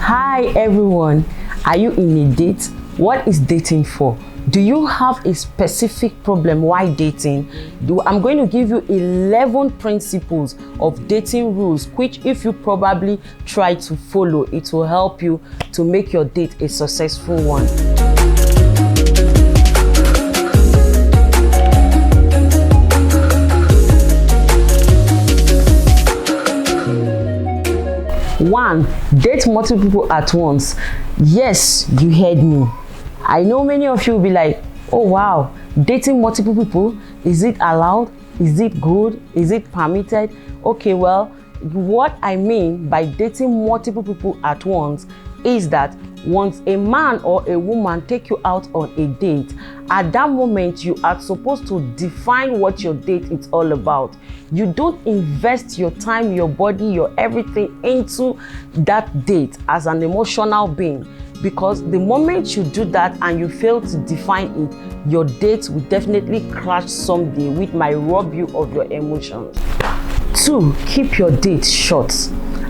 Hi everyone, are you in a date? What is dating for? Do you have a specific problem while dating? I'm going to give you 11 principles of dating rules, which if you probably try to follow, it will help you to make your date a successful one. One, date multiple people at once. Yes, you heard me. I know many of you will be like, oh wow, dating multiple people, is it allowed? Is it good? Is it permitted? Okay, well, what I mean by dating multiple people at once is that once a man or a woman take you out on a date, at that moment you are supposed to define what your date is all about. You don't invest your time, your body, your everything into that date as an emotional being, because the moment you do that and you fail to define it, your date will definitely crash someday, which might rob you of your emotions. 2, keep your date short.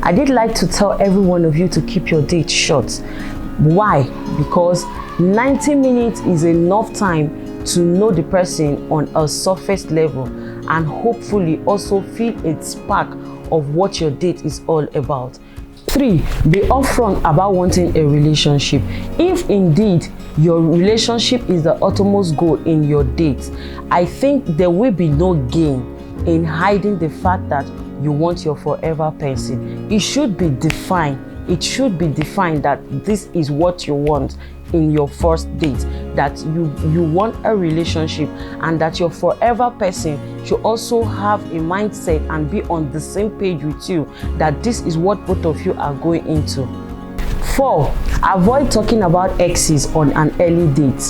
I did like to tell every one of you to keep your date short. Why? Because 90 minutes is enough time to know the person on a surface level and hopefully also feel a spark of what your date is all about. 3, be upfront about wanting a relationship. If indeed your relationship is the utmost goal in your date, I think there will be no gain in hiding the fact that you want your forever person. It should be defined. It should be defined that this is what you want in your first date, that you want a relationship, and that your forever person should also have a mindset and be on the same page with you, that this is what both of you are going into. 4, avoid talking about exes on an early date.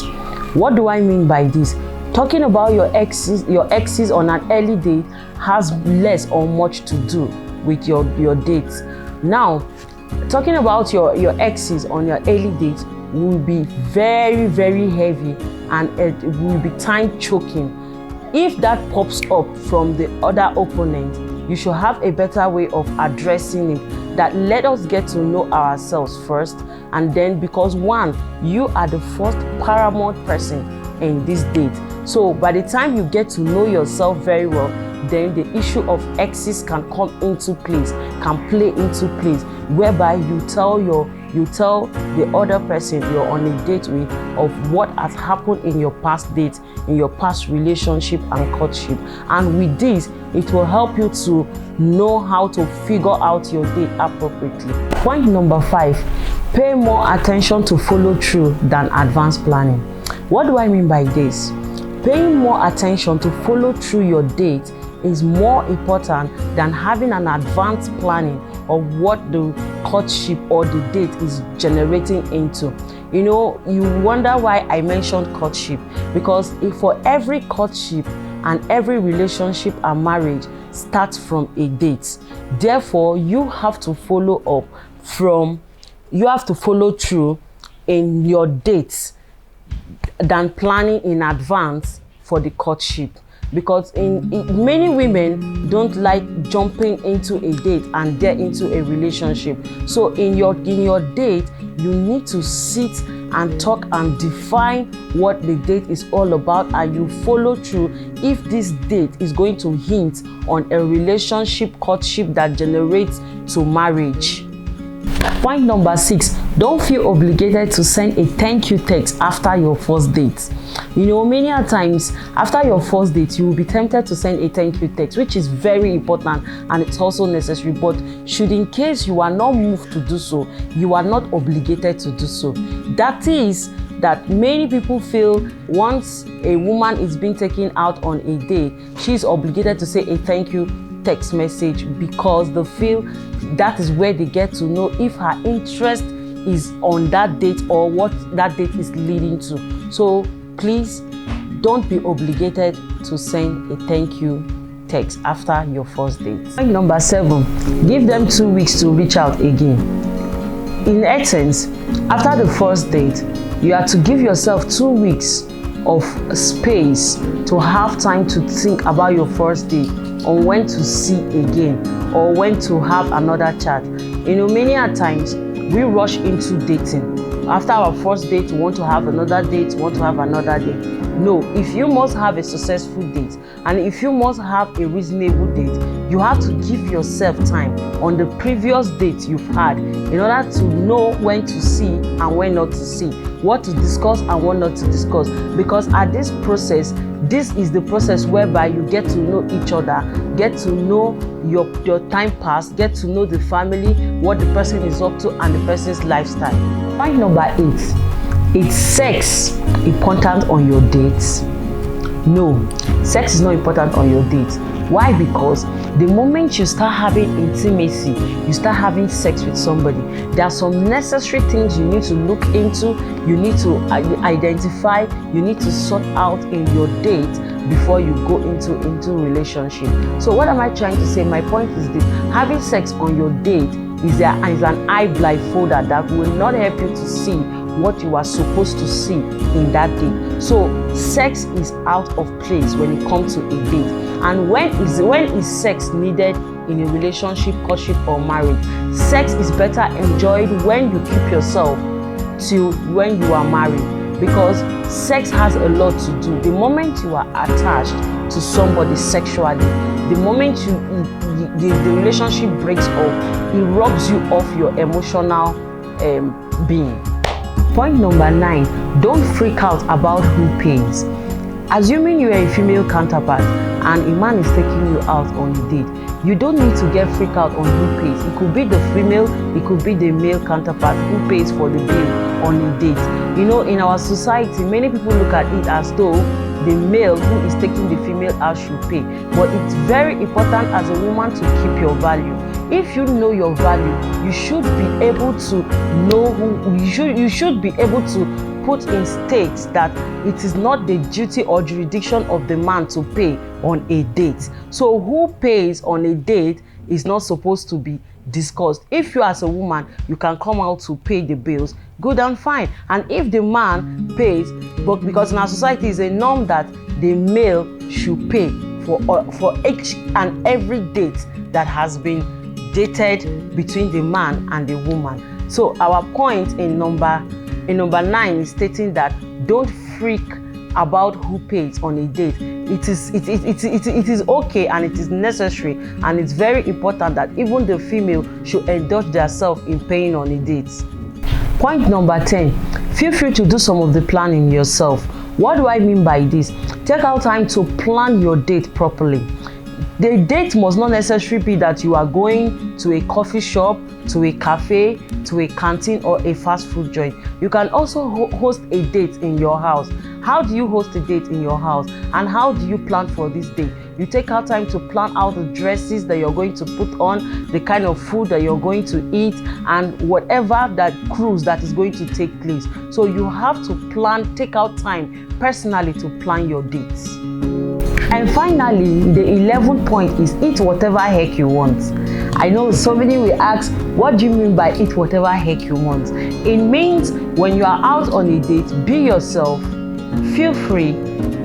What do I mean by this? Talking about your exes on an early date has less or much to do with your dates. Now, talking about your exes on your early date will be very, very heavy, and it will be time choking. If that pops up from the other opponent, you should have a better way of addressing it, that let us get to know ourselves first, and then, because one, you are the first paramount person in this date. So by the time you get to know yourself very well, then the issue of exes can come into place, can play into place, whereby you tell the other person you're on a date with of what has happened in your past dates, in your past relationship and courtship. And with this, it will help you to know how to figure out your date appropriately. Point number 5, pay more attention to follow through than advanced planning. What do I mean by this? Paying more attention to follow through your date is more important than having an advanced planning of what the courtship or the date is generating into. You know, you wonder why I mentioned courtship, because if for every courtship and every relationship and marriage starts from a date, therefore you have to follow through in your dates than planning in advance for the courtship. Because many women don't like jumping into a date and get into a relationship. So in your date, you need to sit and talk and define what the date is all about, and you follow through if this date is going to hint on a relationship courtship that generates to marriage. Point number 6, don't feel obligated to send a thank you text after your first date. You know, many a times after your first date, you will be tempted to send a thank you text, which is very important and it's also necessary. But should in case you are not moved to do so, you are not obligated to do so. That is that many people feel once a woman is being taken out on a date, she is obligated to say a thank you text message, because they feel that is where they get to know if her interest is on that date or what that date is leading to. So please don't be obligated to send a thank you text after your first date. Point number 7, give them 2 weeks to reach out again. In essence, after the first date, you are to give yourself 2 weeks of space to have time to think about your first date, on when to see again or when to have another chat. You know, many a times we rush into dating. After our first date, we want to have another date, want to have another date. No, if you must have a successful date and if you must have a reasonable date, you have to give yourself time on the previous date you've had in order to know when to see and when not to see, what to discuss and what not to discuss. Because at this process, this is the process whereby you get to know each other, get to know your time past, get to know the family, what the person is up to and the person's lifestyle. Point number 8, is sex important on your dates? No, sex is not important on your dates. Why? Because the moment you start having intimacy, you start having sex with somebody, there are some necessary things you need to look into, you need to identify, you need to sort out in your date before you go into relationship. So what am I trying to say? My point is this: having sex on your date is an eye blindfolder that will not help you to see what you are supposed to see in that day. So sex is out of place when it comes to a date. And when is sex needed in a relationship, courtship or marriage? Sex is better enjoyed when you keep yourself till when you are married, because sex has a lot to do. The moment you are attached to somebody sexually, the moment the relationship breaks up, it robs you of your emotional being. Point number 9, don't freak out about who pays. Assuming you are a female counterpart and a man is taking you out on a date, you don't need to get freaked out on who pays. It could be the female, it could be the male counterpart who pays for the bill on a date. You know, in our society, many people look at it as though the male who is taking the female out should pay. But it's very important as a woman to keep your value. If you know your value, you should be able to know who you should be able to put in stakes that it is not the duty or jurisdiction of the man to pay on a date. So who pays on a date is not supposed to be discussed. If you as a woman, you can come out to pay the bills, good and fine. And if the man pays, but because in our society is a norm that the male should pay for each and every date that has been dated between the man and the woman. So our point in number 9 is stating that don't freak about who pays on a date. It is okay and it is necessary, and it's very important that even the female should indulge themselves in paying on a date. Point number 10, feel free to do some of the planning yourself. What do I mean by this? Take out time to plan your date properly. The date must not necessarily be that you are going to a coffee shop, to a cafe, to a canteen or a fast food joint. You can also host a date in your house. How do you host a date in your house, and how do you plan for this date? You take out time to plan out the dresses that you're going to put on, the kind of food that you're going to eat, and whatever that cruise that is going to take place. So you have to plan, take out time personally to plan your dates. And finally, the 11th point is eat whatever heck you want. I know so many will ask, what do you mean by eat whatever heck you want? It means when you are out on a date, be yourself, feel free,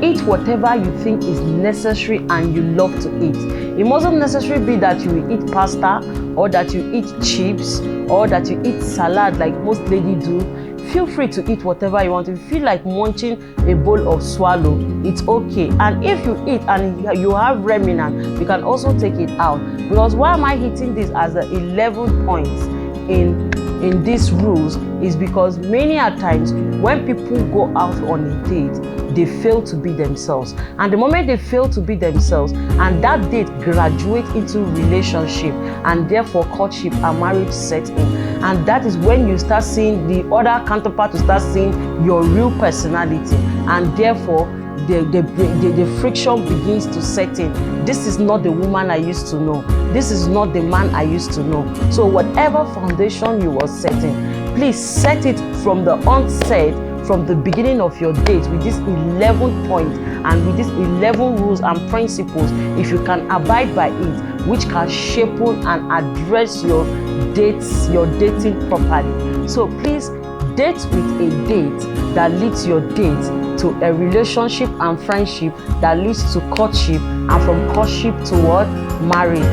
eat whatever you think is necessary and you love to eat. It mustn't necessarily be that you will eat pasta or that you eat chips or that you eat salad like most ladies do. Feel free to eat whatever you want. If you feel like munching a bowl of swallow, it's okay. And if you eat and you have remnant, you can also take it out. Because why am I hitting this as the 11 points in these rules is because many a times when people go out on a date, they fail to be themselves. And the moment they fail to be themselves and that date graduates into relationship and therefore courtship and marriage set in, and that is when you start seeing the other counterpart to start seeing your real personality, and therefore the friction begins to set in. This is not the woman I used to know. This is not the man I used to know. So whatever foundation you were setting, please set it from the onset, from the beginning of your date with this 11 points and with these 11 rules and principles. If you can abide by it, which can shape and address your dating properly. So please date with a date that leads your date to a relationship and friendship that leads to courtship, and from courtship toward marriage.